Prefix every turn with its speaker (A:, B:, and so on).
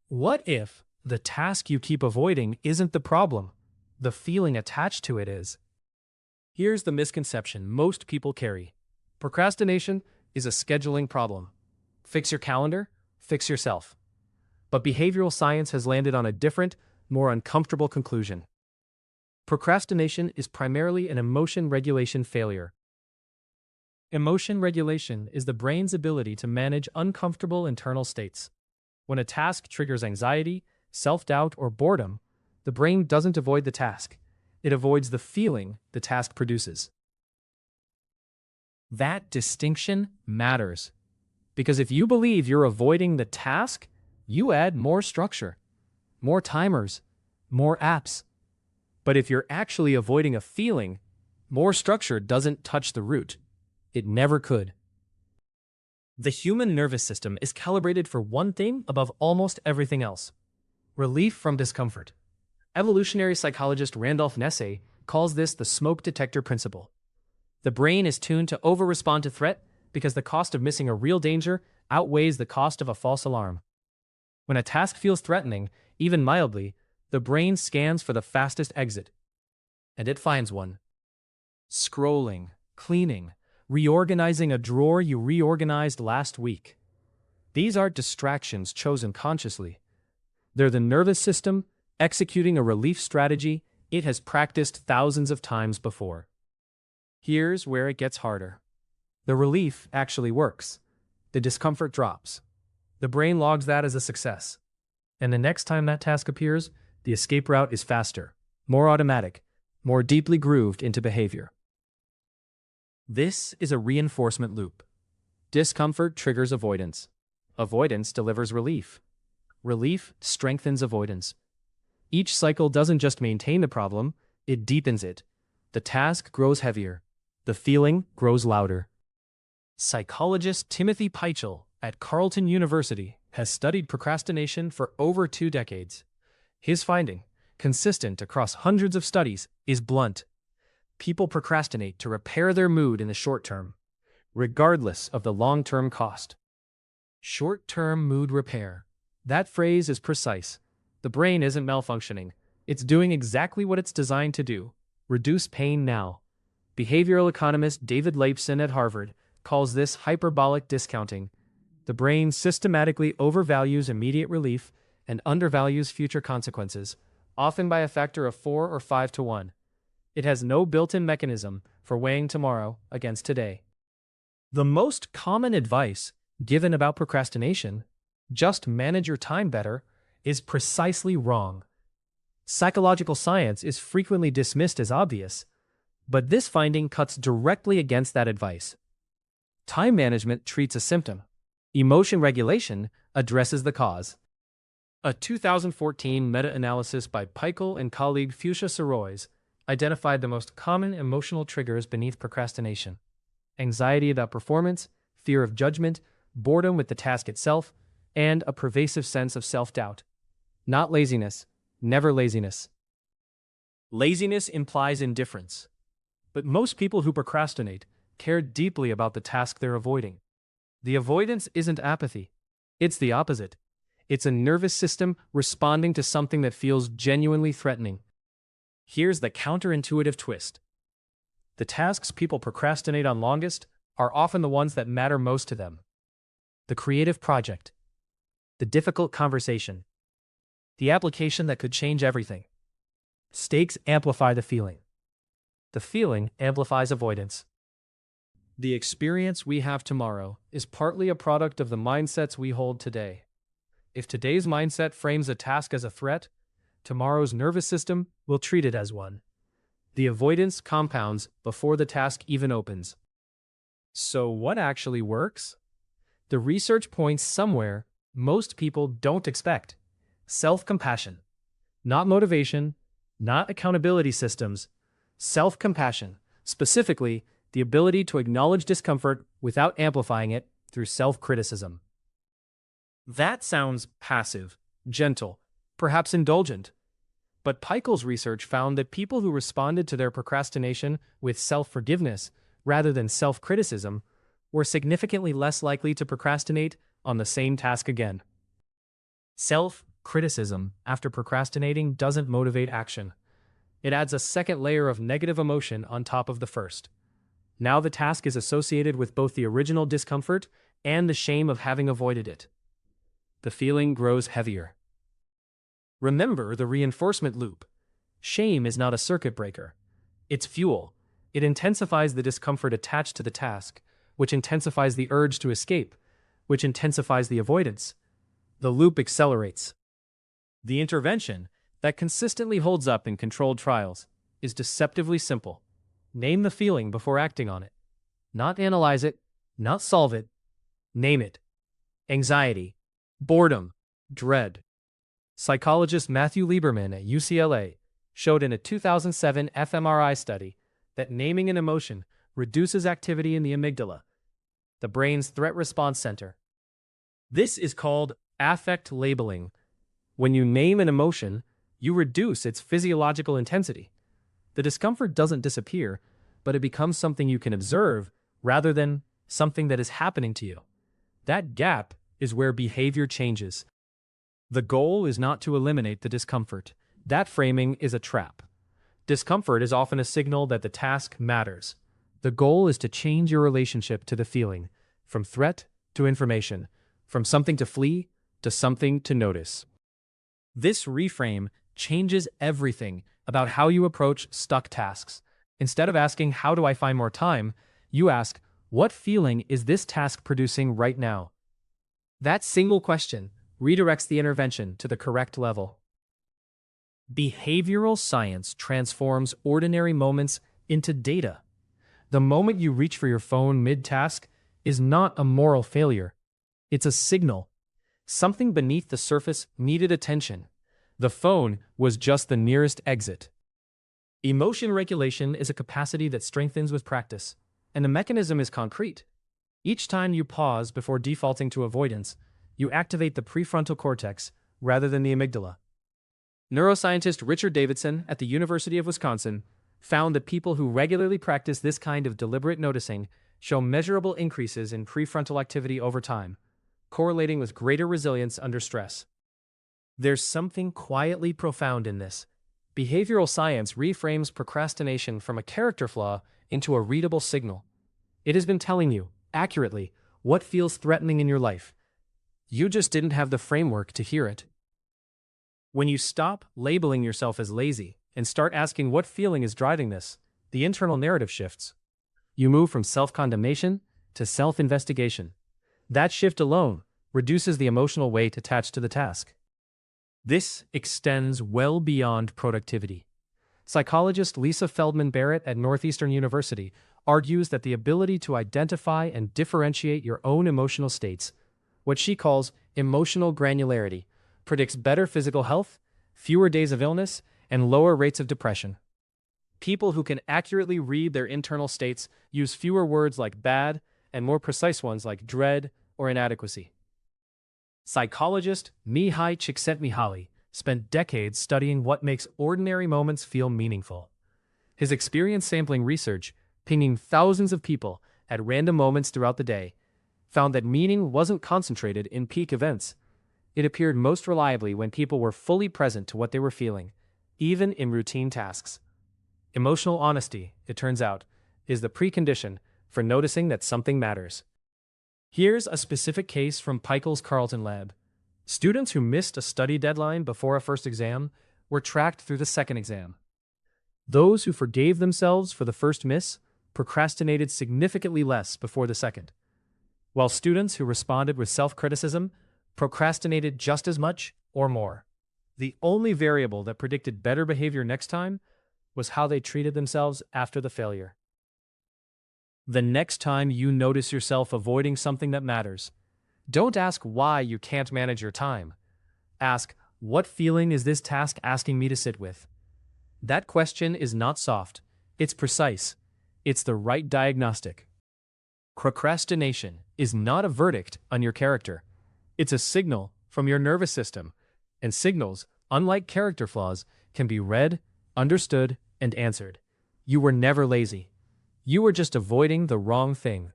A: What if the task you keep avoiding isn't the problem? The feeling attached to it is. Here's the misconception most people carry. Procrastination is a scheduling problem. Fix your calendar, fix yourself. But behavioral science has landed on a different, more uncomfortable conclusion. Procrastination is primarily an emotion regulation failure. Emotion regulation is the brain's ability to manage uncomfortable internal states. When a task triggers anxiety, self-doubt, or boredom, the brain doesn't avoid the task. It avoids the feeling the task produces. That distinction matters. Because if you believe you're avoiding the task, you add more structure, more timers, more apps. But if you're actually avoiding a feeling, more structure doesn't touch the root. It never could. The human nervous system is calibrated for one thing above almost everything else: relief from discomfort. Evolutionary psychologist Randolph Nesse calls this the smoke detector principle. The brain is tuned to over-respond to threat because the cost of missing a real danger outweighs the cost of a false alarm. When a task feels threatening, even mildly, the brain scans for the fastest exit. And it finds one. Scrolling, cleaning, reorganizing a drawer you reorganized last week. These aren't distractions chosen consciously. They're the nervous system executing a relief strategy it has practiced thousands of times before. Here's where it gets harder. The relief actually works. The discomfort drops. The brain logs that as a success. And the next time that task appears, the escape route is faster, more automatic, more deeply grooved into behavior. This is a reinforcement loop. Discomfort triggers avoidance. Avoidance delivers relief. Relief strengthens avoidance. Each cycle doesn't just maintain the problem, it deepens it. The task grows heavier. The feeling grows louder. Psychologist Timothy Pychyl at Carleton University has studied procrastination for over 2 decades. His finding, consistent across hundreds of studies, is blunt. People procrastinate to repair their mood in the short term, regardless of the long-term cost. Short-term mood repair. That phrase is precise. The brain isn't malfunctioning. It's doing exactly what it's designed to do: reduce pain now. Behavioral economist David Leibson at Harvard calls this hyperbolic discounting. The brain systematically overvalues immediate relief and undervalues future consequences, often by a factor of 4 or 5 to 1. It has no built-in mechanism for weighing tomorrow against today. The most common advice given about procrastination, just manage your time better, is precisely wrong. Psychological science is frequently dismissed as obvious, but this finding cuts directly against that advice. Time management treats a symptom. Emotion regulation addresses the cause. A 2014 meta-analysis by Pychyl and colleague Fuchsia Sorois identified the most common emotional triggers beneath procrastination: anxiety about performance, fear of judgment, boredom with the task itself, and a pervasive sense of self-doubt. Not laziness, never laziness. Laziness implies indifference. But most people who procrastinate care deeply about the task they're avoiding. The avoidance isn't apathy. It's the opposite. It's a nervous system responding to something that feels genuinely threatening. Here's the counterintuitive twist. The tasks people procrastinate on longest are often the ones that matter most to them. The creative project. The difficult conversation. The application that could change everything. Stakes amplify the feeling. The feeling amplifies avoidance. The experience we have tomorrow is partly a product of the mindsets we hold today. If today's mindset frames a task as a threat, tomorrow's nervous system will treat it as one. The avoidance compounds before the task even opens. So what actually works? The research points somewhere most people don't expect: self-compassion. Not motivation, not accountability systems. Self-compassion, specifically the ability to acknowledge discomfort without amplifying it through self-criticism. That sounds passive, gentle, perhaps indulgent. But Pycyl's research found that people who responded to their procrastination with self-forgiveness rather than self-criticism were significantly less likely to procrastinate on the same task again. Self Criticism after procrastinating doesn't motivate action. It adds a second layer of negative emotion on top of the first. Now the task is associated with both the original discomfort and the shame of having avoided it. The feeling grows heavier. Remember the reinforcement loop. Shame is not a circuit breaker. It's fuel. It intensifies the discomfort attached to the task, which intensifies the urge to escape, which intensifies the avoidance. The loop accelerates. The intervention that consistently holds up in controlled trials is deceptively simple. Name the feeling before acting on it. Not analyze it, not solve it. Name it. Anxiety, boredom, dread. Psychologist Matthew Lieberman at UCLA showed in a 2007 fMRI study that naming an emotion reduces activity in the amygdala, the brain's threat response center. This is called affect labeling. When you name an emotion, you reduce its physiological intensity. The discomfort doesn't disappear, but it becomes something you can observe rather than something that is happening to you. That gap is where behavior changes. The goal is not to eliminate the discomfort. That framing is a trap. Discomfort is often a signal that the task matters. The goal is to change your relationship to the feeling, from threat to information, from something to flee to something to notice. This reframe changes everything about how you approach stuck tasks. Instead of asking, "How do I find more time?" you ask, "What feeling is this task producing right now?" That single question redirects the intervention to the correct level. Behavioral science transforms ordinary moments into data. The moment you reach for your phone mid-task is not a moral failure. It's a signal. Something beneath the surface needed attention. The phone was just the nearest exit. Emotion regulation is a capacity that strengthens with practice, and the mechanism is concrete. Each time you pause before defaulting to avoidance, you activate the prefrontal cortex rather than the amygdala. Neuroscientist Richard Davidson at the University of Wisconsin found that people who regularly practice this kind of deliberate noticing show measurable increases in prefrontal activity over time, correlating with greater resilience under stress. There's something quietly profound in this. Behavioral science reframes procrastination from a character flaw into a readable signal. It has been telling you, accurately, what feels threatening in your life. You just didn't have the framework to hear it. When you stop labeling yourself as lazy and start asking what feeling is driving this, the internal narrative shifts. You move from self-condemnation to self-investigation. That shift alone reduces the emotional weight attached to the task. This extends well beyond productivity. Psychologist Lisa Feldman Barrett at Northeastern University argues that the ability to identify and differentiate your own emotional states, what she calls emotional granularity, predicts better physical health, fewer days of illness, and lower rates of depression. People who can accurately read their internal states use fewer words like bad and more precise ones like dread or inadequacy. Psychologist Mihai Csikszentmihalyi spent decades studying what makes ordinary moments feel meaningful. His experience sampling research, pinging thousands of people at random moments throughout the day, found that meaning wasn't concentrated in peak events. It appeared most reliably when people were fully present to what they were feeling, even in routine tasks. Emotional honesty, it turns out, is the precondition for noticing that something matters. Here's a specific case from Pikel's Carleton lab. Students who missed a study deadline before a first exam were tracked through the second exam. Those who forgave themselves for the first miss procrastinated significantly less before the second, while students who responded with self-criticism procrastinated just as much or more. The only variable that predicted better behavior next time was how they treated themselves after the failure. The next time you notice yourself avoiding something that matters, don't ask why you can't manage your time. Ask, what feeling is this task asking me to sit with? That question is not soft, it's precise. It's the right diagnostic. Procrastination is not a verdict on your character. It's a signal from your nervous system, and signals, unlike character flaws, can be read, understood, and answered. You were never lazy. You were just avoiding the wrong thing.